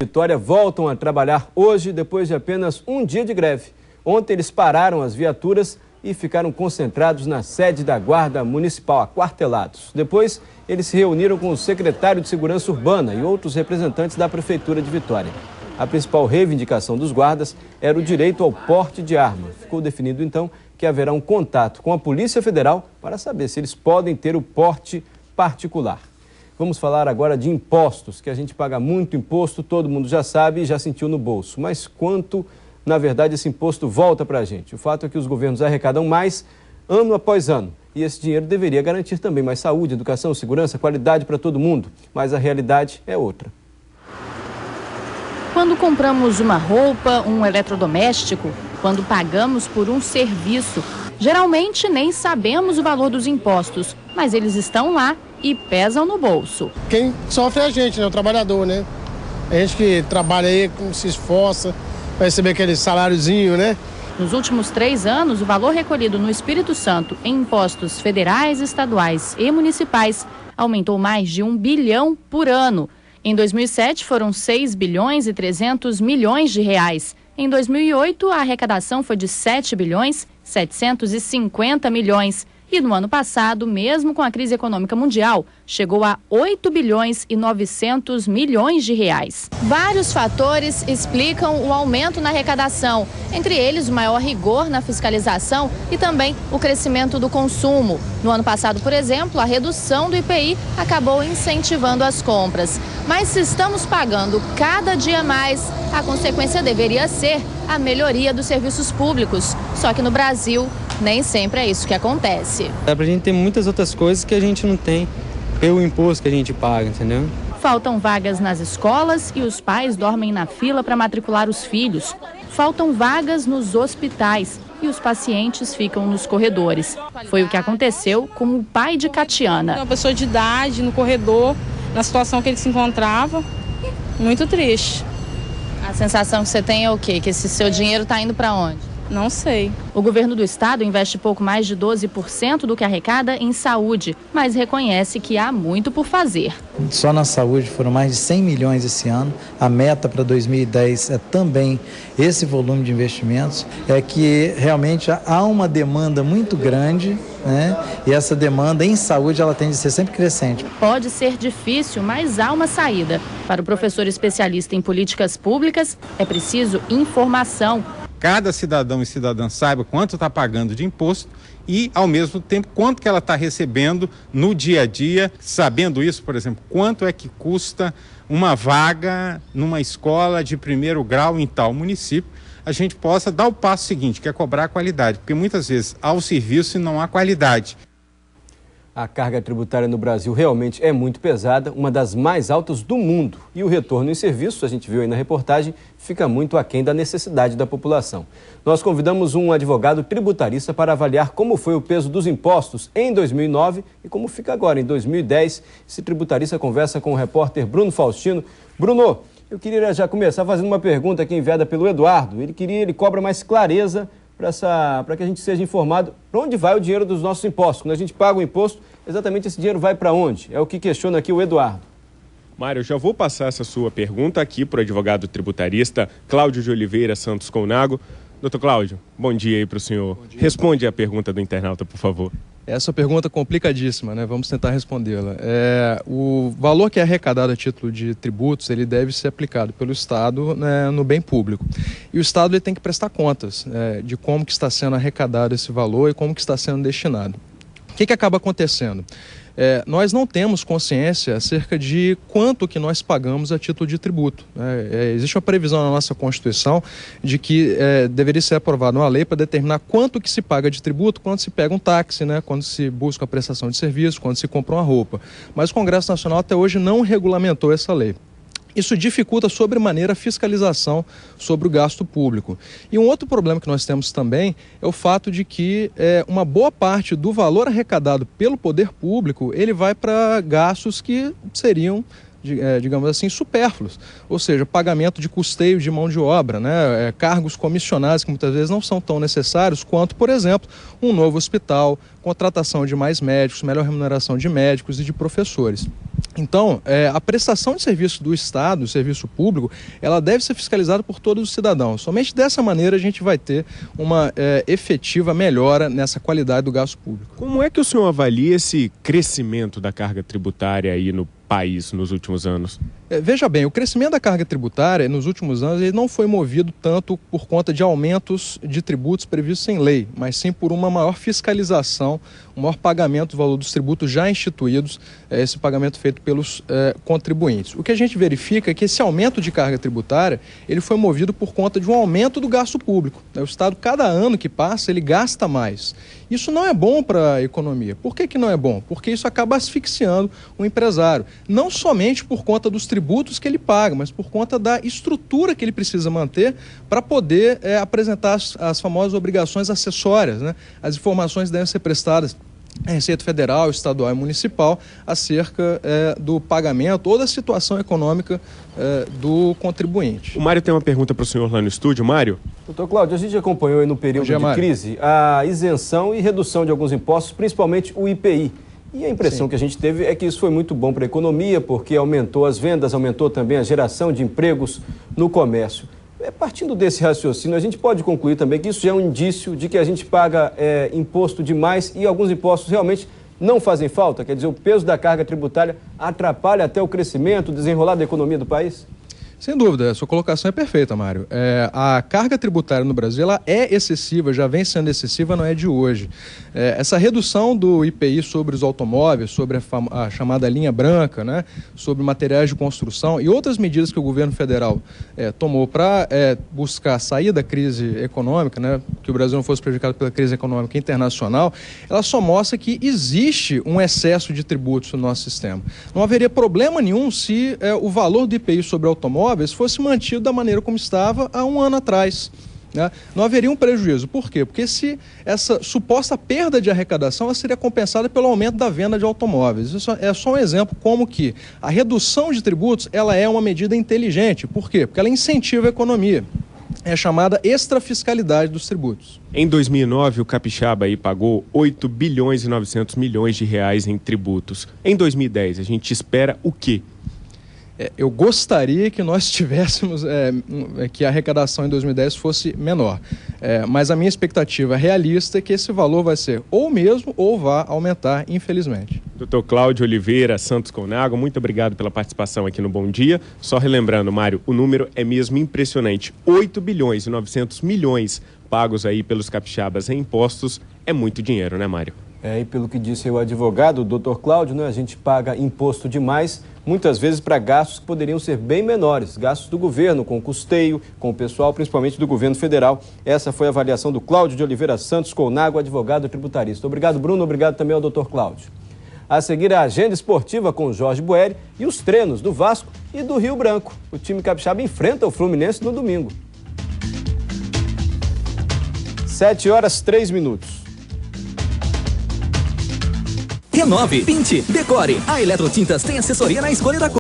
Vitória voltam a trabalhar hoje depois de apenas um dia de greve. Ontem eles pararam as viaturas e ficaram concentrados na sede da Guarda Municipal, aquartelados. Depois, eles se reuniram com o secretário de Segurança Urbana e outros representantes da Prefeitura de Vitória. A principal reivindicação dos guardas era o direito ao porte de arma. Ficou definido, então, que haverá um contato com a Polícia Federal para saber se eles podem ter o porte particular. Vamos falar agora de impostos, que a gente paga muito imposto, todo mundo já sabe e já sentiu no bolso. Mas quanto, na verdade, esse imposto volta para a gente? O fato é que os governos arrecadam mais ano após ano. E esse dinheiro deveria garantir também mais saúde, educação, segurança, qualidade para todo mundo. Mas a realidade é outra. Quando compramos uma roupa, um eletrodoméstico, quando pagamos por um serviço, geralmente nem sabemos o valor dos impostos, mas eles estão lá e pesam no bolso. Quem sofre é a gente, né? O trabalhador, né? A gente que trabalha aí, se esforça para receber aquele saláriozinho, né? Nos últimos 3 anos, o valor recolhido no Espírito Santo em impostos federais, estaduais e municipais aumentou mais de 1 bilhão por ano. Em 2007, foram 6 bilhões e 300 milhões de reais. Em 2008, a arrecadação foi de 7 bilhões 750 milhões. E no ano passado, mesmo com a crise econômica mundial, chegou a 8 bilhões e 900 milhões de reais. Vários fatores explicam o aumento na arrecadação, entre eles o maior rigor na fiscalização e também o crescimento do consumo. No ano passado, por exemplo, a redução do IPI acabou incentivando as compras. Mas se estamos pagando cada dia mais, a consequência deveria ser a melhoria dos serviços públicos. Só que no Brasil, nem sempre é isso que acontece. Dá pra gente ter muitas outras coisas que a gente não tem pelo imposto que a gente paga, entendeu? Faltam vagas nas escolas e os pais dormem na fila para matricular os filhos. Faltam vagas nos hospitais e os pacientes ficam nos corredores. Foi o que aconteceu com o pai de Catiana. Uma pessoa de idade no corredor, na situação que ele se encontrava, muito triste. A sensação que você tem é o quê? Que esse seu dinheiro está indo para onde? Não sei. O governo do estado investe pouco mais de 12% do que arrecada em saúde, mas reconhece que há muito por fazer. Só na saúde foram mais de 100 milhões esse ano. A meta para 2010 é também esse volume de investimentos. É que realmente há uma demanda muito grande, né? E essa demanda em saúde ela tende a ser sempre crescente. Pode ser difícil, mas há uma saída. Para o professor especialista em políticas públicas, é preciso informação. Cada cidadão e cidadã saiba quanto está pagando de imposto e, ao mesmo tempo, quanto que ela está recebendo no dia a dia. Sabendo isso, por exemplo, quanto é que custa uma vaga numa escola de 1º grau em tal município, a gente possa dar o passo seguinte, que é cobrar a qualidade, porque muitas vezes há o serviço e não há qualidade. A carga tributária no Brasil realmente é muito pesada, uma das mais altas do mundo. E o retorno em serviço, a gente viu aí na reportagem, fica muito aquém da necessidade da população. Nós convidamos um advogado tributarista para avaliar como foi o peso dos impostos em 2009 e como fica agora em 2010. Esse tributarista conversa com o repórter Bruno Faustino. Bruno, eu queria já começar fazendo uma pergunta aqui enviada pelo Eduardo. Ele cobra mais clareza para que a gente seja informado para onde vai o dinheiro dos nossos impostos. Quando a gente paga o imposto, exatamente esse dinheiro vai para onde? É o que questiona aqui o Eduardo. Mário, eu já vou passar essa sua pergunta aqui para o advogado tributarista Cláudio de Oliveira Santos Colnago. Doutor Cláudio, bom dia aí para o senhor. Responde a pergunta do internauta, por favor. Essa pergunta é complicadíssima, né? Vamos tentar respondê-la. O valor que é arrecadado a título de tributos, ele deve ser aplicado pelo Estado, né, no bem público. E o Estado ele tem que prestar contas de como que está sendo arrecadado esse valor e como que está sendo destinado. O que acaba acontecendo? Nós não temos consciência acerca de quanto que nós pagamos a título de tributo. Existe uma previsão na nossa Constituição de que deveria ser aprovada uma lei para determinar quanto que se paga de tributo quando se pega um táxi, né, quando se busca a prestação de serviço, quando se compra uma roupa. Mas o Congresso Nacional até hoje não regulamentou essa lei. Isso dificulta sobremaneira a fiscalização sobre o gasto público. E um outro problema que nós temos também é o fato de que uma boa parte do valor arrecadado pelo poder público, ele vai para gastos que seriam digamos assim, supérfluos, ou seja, pagamento de custeio de mão de obra, né? Cargos comissionados que muitas vezes não são tão necessários quanto, por exemplo, um novo hospital, contratação de mais médicos, melhor remuneração de médicos e de professores. Então, a prestação de serviço do Estado, o serviço público, ela deve ser fiscalizada por todos os cidadãos. Somente dessa maneira a gente vai ter uma efetiva melhora nessa qualidade do gasto público. Como é que o senhor avalia esse crescimento da carga tributária aí no país nos últimos anos? Veja bem, o crescimento da carga tributária nos últimos anos ele não foi movido tanto por conta de aumentos de tributos previstos em lei, mas sim por uma maior fiscalização, um maior pagamento do valor dos tributos já instituídos, esse pagamento feito pelos contribuintes. O que a gente verifica é que esse aumento de carga tributária ele foi movido por conta de um aumento do gasto público. O Estado, cada ano que passa, ele gasta mais. Isso não é bom para a economia. Por que não é bom? Porque isso acaba asfixiando o empresário. Não somente por conta dos tributos que ele paga, mas por conta da estrutura que ele precisa manter para poder apresentar as famosas obrigações acessórias, né? As informações devem ser prestadas à Receita Federal, Estadual e Municipal acerca do pagamento ou da situação econômica do contribuinte. O Mário tem uma pergunta para o senhor lá no estúdio. Mário? Doutor Cláudio, a gente acompanhou aí no período de crise a isenção e redução de alguns impostos, principalmente o IPI. E a impressão que a gente teve é que isso foi muito bom para a economia, porque aumentou as vendas, aumentou também a geração de empregos no comércio. Partindo desse raciocínio, a gente pode concluir também que isso já é um indício de que a gente paga imposto demais e alguns impostos realmente não fazem falta? Quer dizer, o peso da carga tributária atrapalha até o crescimento, o desenrolar da economia do país? Sem dúvida, a sua colocação é perfeita, Mário. A carga tributária no Brasil ela é excessiva, já vem sendo excessiva, não é de hoje. Essa redução do IPI sobre os automóveis, sobre a chamada linha branca, né, sobre materiais de construção e outras medidas que o governo federal tomou para buscar sair da crise econômica, né, que o Brasil não fosse prejudicado pela crise econômica internacional, ela só mostra que existe um excesso de tributos no nosso sistema. Não haveria problema nenhum se o valor do IPI sobre automóveis fosse mantido da maneira como estava há um ano atrás, né? Não haveria um prejuízo. Por quê? Porque se essa suposta perda de arrecadação ela seria compensada pelo aumento da venda de automóveis. Isso é só um exemplo como que a redução de tributos ela é uma medida inteligente. Por quê? Porque ela incentiva a economia. É a chamada extrafiscalidade dos tributos. Em 2009, o capixaba aí pagou 8 bilhões e 900 milhões de reais em tributos. Em 2010, a gente espera o quê? Eu gostaria que nós tivéssemos, que a arrecadação em 2010 fosse menor. Mas a minha expectativa realista é que esse valor vai ser ou o mesmo ou vai aumentar, infelizmente. Dr. Cláudio Oliveira Santos Colnago, muito obrigado pela participação aqui no Bom Dia. Só relembrando, Mário, o número é mesmo impressionante. 8 bilhões e 900 milhões pagos aí pelos capixabas em impostos. É muito dinheiro, né, Mário? E pelo que disse o advogado, o doutor Cláudio, né, a gente paga imposto demais, muitas vezes para gastos que poderiam ser bem menores, gastos do governo, com custeio, com o pessoal, principalmente do governo federal. Essa foi a avaliação do Cláudio de Oliveira Santos Colnago, advogado tributarista. Obrigado, Bruno, obrigado também ao doutor Cláudio. A seguir, a agenda esportiva com o Jorge Boeri e os treinos do Vasco e do Rio Branco. O time capixaba enfrenta o Fluminense no domingo. 7h03. Renove, pinte, decore. A Eletrotintas tem assessoria na escolha da cor.